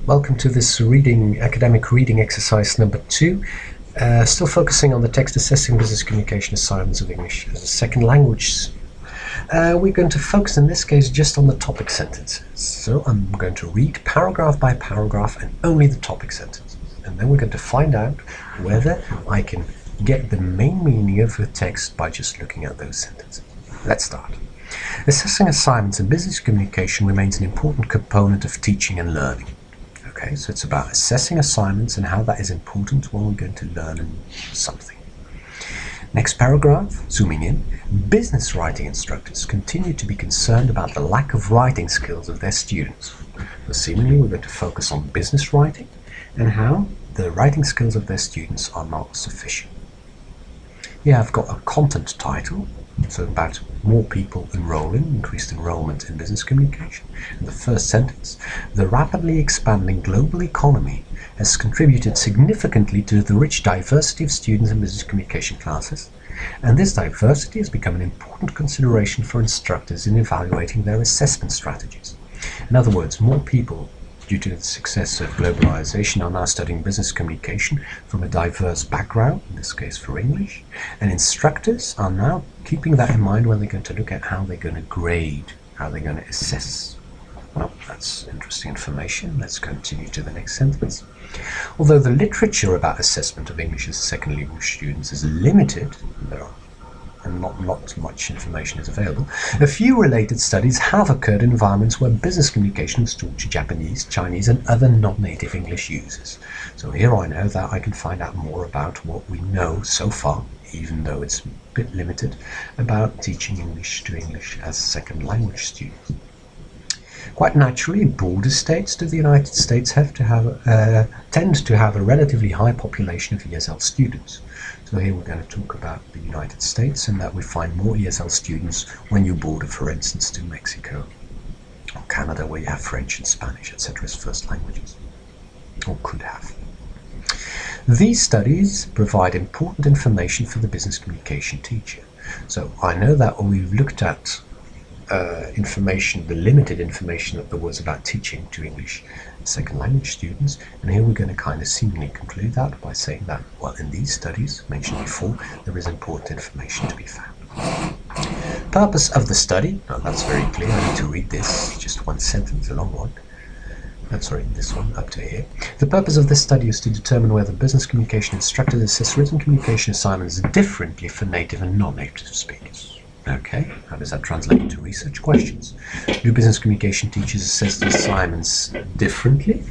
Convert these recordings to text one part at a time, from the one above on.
Welcome to this academic reading exercise number 2. Still focusing on the text assessing business communication assignments of English as a second language. We're going to focus in this case just on the topic sentences. So I'm going to read paragraph by paragraph and only the topic sentences. And then we're going to find out whether I can get the main meaning of the text by just looking at those sentences. Let's start. Assessing assignments in business communication remains an important component of teaching and learning. Okay, so it's about assessing assignments and how that is important when we're going to learn something. Next paragraph, zooming in, business writing instructors continue to be concerned about the lack of writing skills of their students. So seemingly we're going to focus on business writing and how the writing skills of their students are not sufficient. Here I've got a content title, so about more people enrolling, increased enrollment in business communication. In the first sentence, the rapidly expanding global economy has contributed significantly to the rich diversity of students in business communication classes, and this diversity has become an important consideration for instructors in evaluating their assessment strategies. In other words, more people, due to the success of globalization, are now studying business communication from a diverse background, in this case for English, and instructors are now keeping that in mind when they're going to look at how they're going to grade, how they're going to assess. Well, that's interesting information. Let's continue to the next sentence. Although the literature about assessment of English as a second language students is limited, and not much information is available, a few related studies have occurred in environments where business communication is taught to Japanese, Chinese and other non-native English users. So here I know that I can find out more about what we know so far, even though it's a bit limited, about teaching English to English as second language students. Quite naturally, border states to the United States tend to have a relatively high population of ESL students. So here we're going to talk about the United States and that we find more ESL students when you border, for instance, to Mexico or Canada, where you have French and Spanish, etc. as first languages, or could have. These studies provide important information for the business communication teacher. So I know that we've looked at information, the limited information that there was about teaching to English second language students, and here we're going to kind of seemingly conclude that by saying that, well, in these studies mentioned before, there is important information to be found. Purpose of the study, now that's very clear, I need to read this, just one sentence, a long one. Sorry, this one up to here. The purpose of this study is to determine whether business communication instructors assess written communication assignments differently for native and non-native speakers. Okay, how does that translate into research questions? Do business communication teachers assess the assignments differently?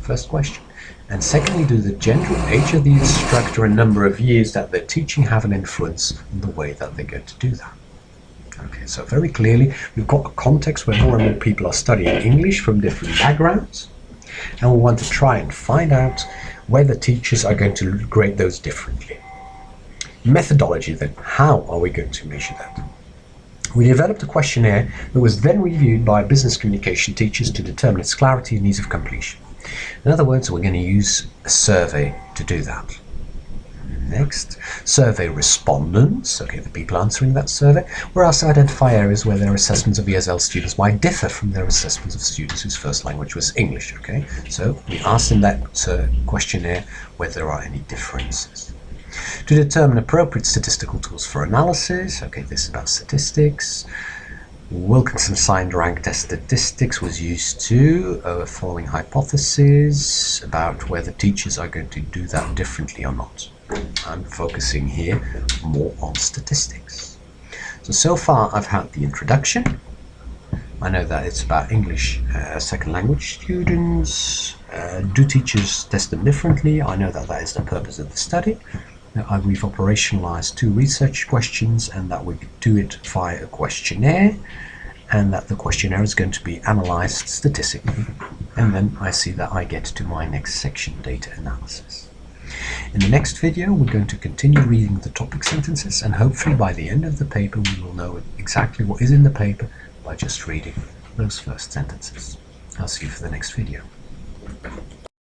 First question. And secondly, do the gender and age of the instructor and number of years that they're teaching have an influence on the way that they're going to do that? Okay, so very clearly, we've got a context where more and more people are studying English from different backgrounds, and we want to try and find out whether teachers are going to grade those differently. Methodology then, how are we going to measure that? We developed a questionnaire that was then reviewed by business communication teachers to determine its clarity and ease of completion. In other words, we're going to use a survey to do that. Next, survey respondents, okay, the people answering that survey, were asked to identify areas where their assessments of ESL students might differ from their assessments of students whose first language was English, okay? So we asked in that questionnaire whether there are any differences. To determine appropriate statistical tools for analysis, okay, this is about statistics. Wilkinson signed rank test statistics was used to following hypotheses about whether teachers are going to do that differently or not. I'm focusing here more on statistics. So far I've had the introduction. I know that it's about English second language students. Do teachers test them differently? I know that that is the purpose of the study. Now, we've operationalized 2 research questions and that we do it via a questionnaire, and that the questionnaire is going to be analyzed statistically. And then I see that I get to my next section, data analysis. In the next video, we're going to continue reading the topic sentences, and hopefully by the end of the paper we will know exactly what is in the paper by just reading those first sentences. I'll see you for the next video.